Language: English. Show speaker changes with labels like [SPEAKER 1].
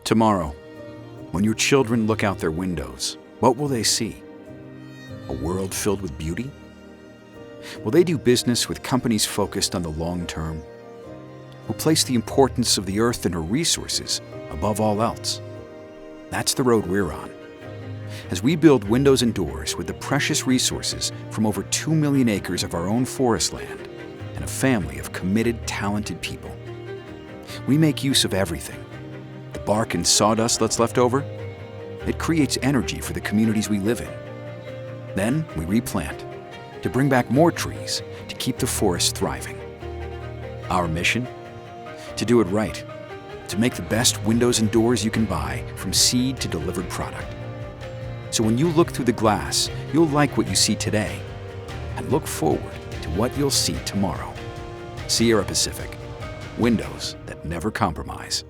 [SPEAKER 1] Tomorrow, when your children look out their windows, what will they see? A world filled with beauty? Will they do business with companies focused on the long term, who place the importance of the earth and her resources above all else? That's the road we're on. As we build windows and doors with the precious resources from over 2 million acres of our own forest land and a family of committed, talented people. We make use of everything. The bark and sawdust that's left over, it creates energy for the communities we live in. Then we replant to bring back more trees to keep the forest thriving. Our mission? To do it right, to make the best windows and doors you can buy from seed to delivered product. So when you look through the glass, you'll like what you see today and look forward to what you'll see tomorrow. Sierra Pacific, windows that never compromise.